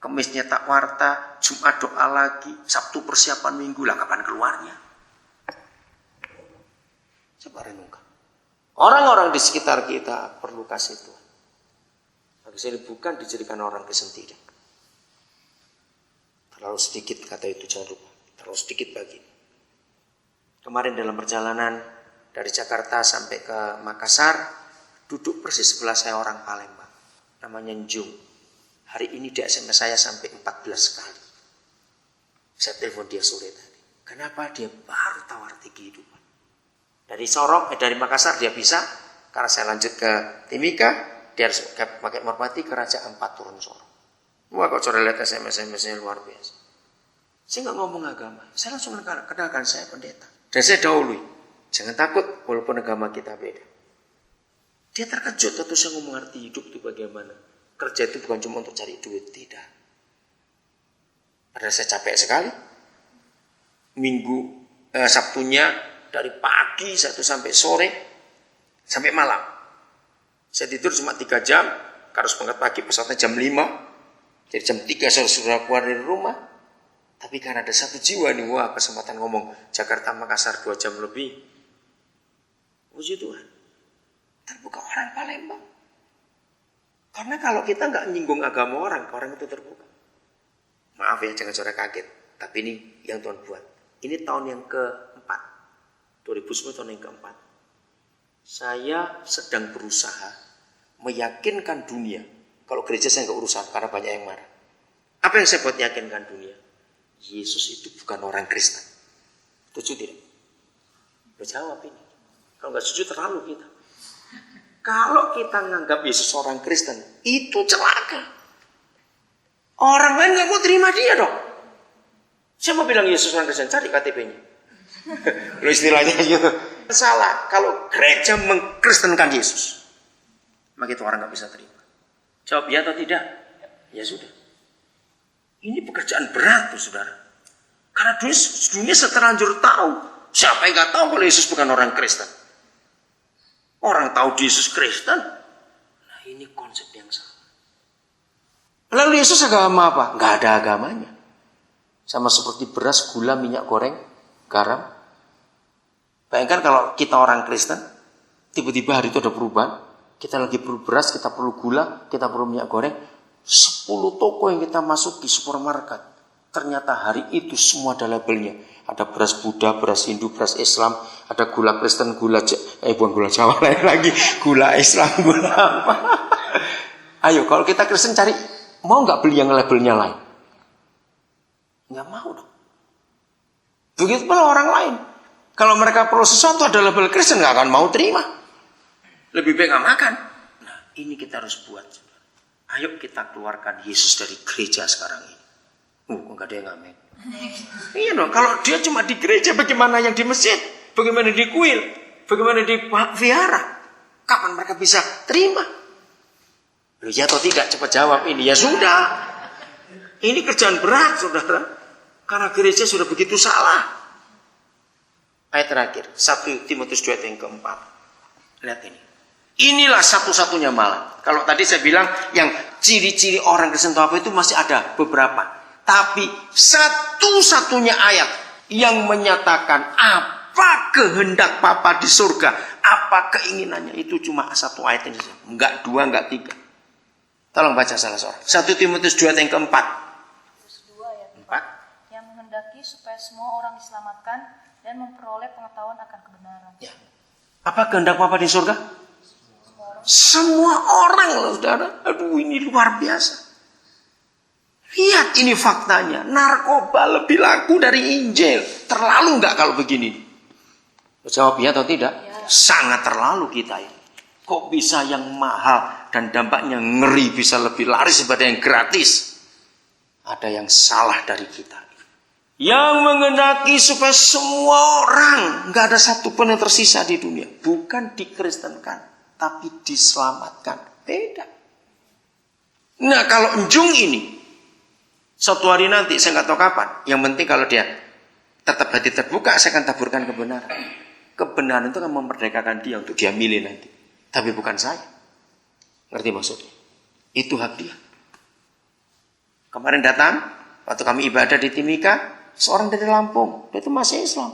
Kemis nyetak warta, Jumat doa lagi, Sabtu persiapan minggu lah, kapan keluarnya? Coba renungkan. Orang-orang di sekitar kita perlu kasih Tuhan. Maksudnya bukan dijadikan orang Kristen, tidak. Terlalu sedikit kata itu, jangan lupa. Terlalu sedikit bagi. Kemarin dalam perjalanan dari Jakarta sampai ke Makassar, duduk persis sebelah saya orang Palembang. Namanya Njung. Hari ini di SMS saya sampai 14 kali. Saya telepon dia sore tadi. Kenapa? Dia baru tahu arti kehidupan. Dari Makassar dia bisa. Karena saya lanjut ke Timika, dia harus pakai merpati ke Raja Ampat turun Sorong. Wah, kok saudara lihat SMS-nya luar biasa. Saya nggak ngomong agama. Saya langsung kenalkan saya pendeta. Dan saya dahului. Jangan takut walaupun agama kita beda. Dia terkejut waktu saya ngomong arti hidup itu bagaimana. Kerja itu bukan cuma untuk cari duit, tidak. Padahal saya capek sekali. Sabtunya dari pagi sampai sore, sampai malam. Saya tidur cuma 3 jam, harus berangkat pagi pesawatnya jam 5. Jadi jam 3 saya sudah keluar dari rumah. Tapi karena ada satu jiwa nih, wah kesempatan ngomong Jakarta Makassar 2 jam lebih. Puji Tuhan. Terbuka orang Palembang. Karena kalau kita nggak nyinggung agama orang itu terbuka. Maaf ya, jangan saudara kaget. Tapi ini yang Tuhan buat. Ini tahun yang keempat. 2010 tahun yang keempat. Saya sedang berusaha meyakinkan dunia. Kalau gereja saya nggak urusan karena banyak yang marah. Apa yang saya buat yakinkan dunia? Yesus itu bukan orang Kristen. Setuju tidak? Lo jawab ini. Kalau nggak setuju terlalu kita. Kalau kita menganggap Yesus orang Kristen, itu celaka. Orang lain nggak mau terima dia dong. Saya mau bilang Yesus orang Kristen, cari KTP-nya. Lo istilahnya gitu. Salah. Kalau gereja mengkristenkan Yesus, maka itu orang nggak bisa terima. Jawab ya atau tidak? Ya sudah. Ini pekerjaan berat tuh saudara. Karena dunia seterlanjur tahu. Siapa yang nggak tahu kalau Yesus bukan orang Kristen? Orang tahu Yesus Kristen. Nah ini konsep yang salah. Lalu Yesus agama apa? Nggak ada agamanya. Sama seperti beras, gula, minyak goreng, garam. Bayangkan kalau kita orang Kristen, tiba-tiba hari itu ada perubahan. Kita lagi perlu beras, kita perlu gula, kita perlu minyak goreng. 10 toko yang kita masuk di supermarket. Ternyata hari itu semua ada labelnya. Ada beras Buddha, beras Hindu, beras Islam, ada gula Kristen, bukan gula Jawa lain lagi, gula Islam, gula apa? Ayo, kalau kita Kristen cari, mau nggak beli yang labelnya lain? Nggak mau dong. Begitu pula orang lain. Kalau mereka perlu sesuatu ada label Kristen, nggak akan mau terima. Lebih baik nggak makan. Nah, ini kita harus buat. Ayo kita keluarkan Yesus dari gereja sekarang ini. Nggak ada yang ngamen. Iya dong, kalau dia cuma di gereja, bagaimana yang di masjid? Bagaimana di kuil? Bagaimana di vihara? Kapan mereka bisa terima? Loh, ya atau tidak? Cepat jawab ini. Ya sudah. Ini kerjaan berat, saudara. Karena gereja sudah begitu salah. Ayat terakhir, 1 Timotius 2 yang keempat. Lihat ini. Inilah satu-satunya malam. Kalau tadi saya bilang yang ciri-ciri orang Kristen apa itu masih ada beberapa. Tapi satu-satunya ayat yang menyatakan apa kehendak Bapa di surga, apa keinginannya, itu cuma satu ayat ini. Enggak 2, enggak 3. Tolong baca salah seorang. 1 Timotius 2 yang keempat. 2 ayat 4. Yang menghendaki supaya semua orang diselamatkan dan memperoleh pengetahuan akan kebenaran. Ya. Apa kehendak Bapa di surga? Semua orang loh saudara. Aduh ini luar biasa. Lihat ini faktanya. Narkoba lebih laku dari Injil. Terlalu enggak kalau begini? Jawab ya atau tidak? Ya. Sangat terlalu kita ini. Kok bisa yang mahal dan dampaknya ngeri bisa lebih laris daripada yang gratis? Ada yang salah dari kita. Yang mengendaki supaya semua orang, enggak ada satu pun yang tersisa di dunia. Bukan dikristenkan, tapi diselamatkan. Beda. Nah kalau Njung ini, suatu hari nanti, saya nggak tahu kapan. Yang penting kalau dia tetap hati terbuka, saya akan taburkan kebenaran. Kebenaran itu akan memerdekakan dia untuk dia milih nanti. Tapi bukan saya. Ngerti maksudnya? Itu hak dia. Kemarin datang, waktu kami ibadah di Timika, seorang dari Lampung, dia itu masih Islam.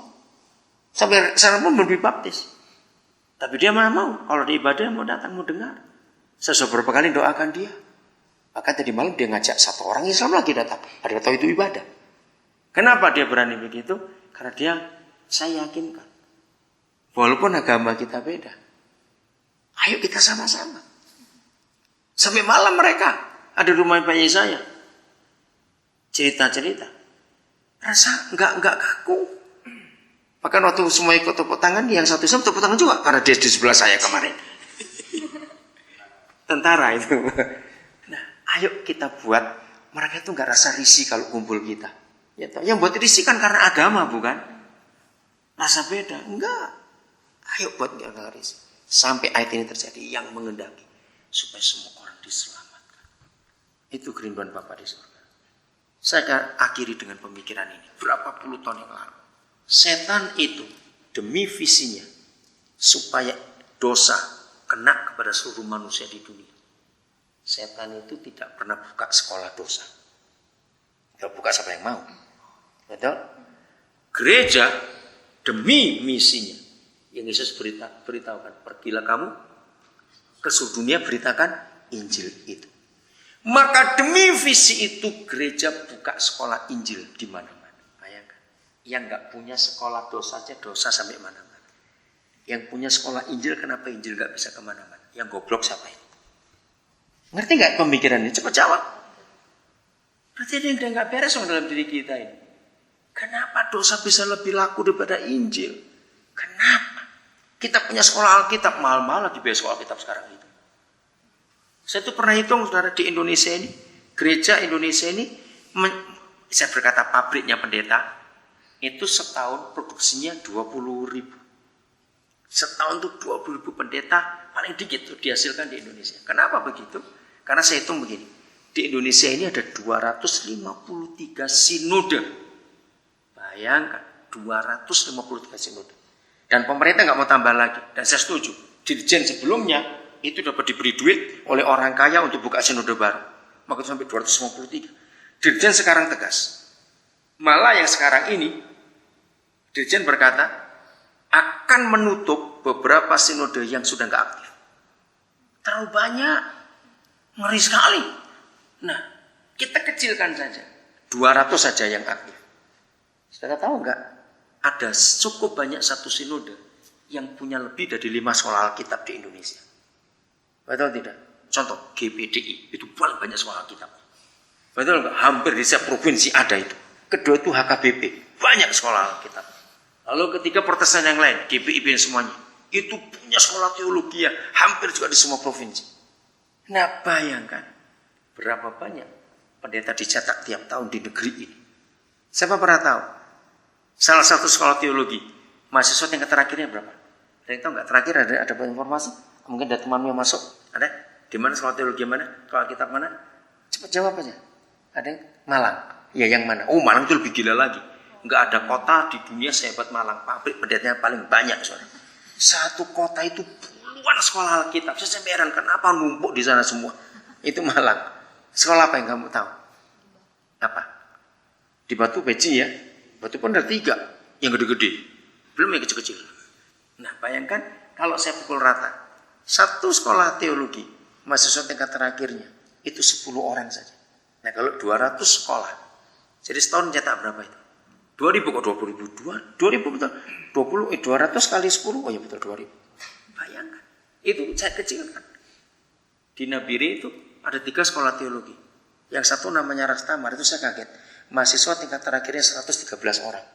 Sampai sana pun belum dibaptis. Tapi dia mana mau, kalau di ibadah mau datang, mau dengar. Saya sudah beberapa kali doakan dia. Bahkan tadi malam dia ngajak satu orang Islam lagi datang. Dia tahu itu ibadah. Kenapa dia berani begitu? Karena saya yakinkan. Walaupun agama kita beda. Ayo kita sama-sama. Sampai malam mereka ada di rumah bayi saya. Cerita-cerita. Rasa enggak kaku. Bahkan waktu semua ikut tepuk tangan, yang satu Islam tepuk tangan juga. Karena dia di sebelah saya kemarin. Tentara itu. Nah, ayo kita buat mereka itu enggak rasa risih kalau kumpul kita. Ya, yang buat risih kan karena agama, bukan? Rasa beda. Enggak. Ayo buat enggak risih. Sampai ayat ini terjadi yang mengendaki. Supaya semua orang diselamatkan. Itu kerinduan Bapa di surga. Saya akan akhiri dengan pemikiran ini. Berapa puluh tahun yang lalu. Setan itu demi visinya supaya dosa kena kepada seluruh manusia di dunia. Setan itu tidak pernah buka sekolah dosa. Kalau buka siapa yang mau? Betul? Gereja demi misinya yang Yesus beritahukan, pergilah kamu ke seluruh dunia beritakan Injil itu. Maka demi visi itu gereja buka sekolah Injil di mana-mana. Yang nggak punya sekolah dosa aja dosa sampai mana-mana. Yang punya sekolah Injil, kenapa Injil nggak bisa kemana-mana? Yang goblok siapa ini? Ngerti nggak pemikiran ini? Cepat jawab. Berarti ada yang udah nggak beres dalam diri kita ini. Kenapa dosa bisa lebih laku daripada Injil? Kenapa? Kita punya sekolah Alkitab, mahal-mahal lagi biaya sekolah Alkitab sekarang itu. Saya tuh pernah hitung, saudara, di Indonesia ini, gereja Indonesia ini, saya berkata pabriknya pendeta, itu setahun produksinya 20.000. Setahun tuh 20.000 pendeta paling dikit tuh dihasilkan di Indonesia. Kenapa begitu? Karena saya hitung begini. Di Indonesia ini ada 253 sinode. Bayangkan 253 sinode. Dan pemerintah nggak mau tambah lagi. Dan saya setuju. Dirjen sebelumnya itu dapat diberi duit oleh orang kaya untuk buka sinode baru. Maka itu sampai 253. Dirjen sekarang tegas. Malah yang sekarang ini Dirjen berkata akan menutup beberapa sinode yang sudah nggak aktif. Terlalu banyak, ngeri sekali. Nah, kita kecilkan saja, 200 saja yang aktif. Saudara tahu nggak? Ada cukup banyak satu sinode yang punya lebih dari 5 sekolah Alkitab di Indonesia. Betul tidak? Contoh GPDI itu paling banyak sekolah Alkitab. Betul nggak? Hampir di setiap provinsi ada itu. Kedua itu HKBP, banyak sekolah Alkitab. Lalu ketiga Protestan yang lain, GPIB dan semuanya, itu punya sekolah teologi ya, hampir juga di semua provinsi. Nah bayangkan, berapa banyak pendeta dicetak tiap tahun di negeri ini. Siapa pernah tahu? Salah satu sekolah teologi, mahasiswa tingkat terakhirnya berapa? Ada yang tahu nggak? Terakhir ada informasi? Mungkin ada temanmu yang masuk? Ada? Di mana sekolah teologi mana? Sekolah Alkitab mana? Cepat jawab aja. Ada yang? Malang. Ya yang mana? Oh Malang itu lebih gila lagi. Enggak ada kota di dunia sehebat Malang. Pabrik pendetanya paling banyak. Saudara. Satu kota itu puluhan sekolah Alkitab. Saya sampai heran kenapa numpuk di sana semua. Itu Malang. Sekolah apa yang kamu tahu? Apa? Di Batu Peci ya. Batu pun ada 3. Yang gede-gede. Belum yang kecil-kecil. Nah bayangkan kalau saya pukul rata. Satu sekolah teologi. Mahasiswa tingkat terakhirnya. Itu 10 orang saja. Nah kalau 200 sekolah. Jadi setahun cetak berapa itu? 2.000 kok 20.000? 2.000 betul. 200 kali 10, oh ya betul 2.000. Bayangkan. Itu saya kecilkan. Di Nabire itu ada 3 sekolah teologi. Yang satu namanya Rastamar, itu saya kaget. Mahasiswa tingkat terakhirnya 113 orang.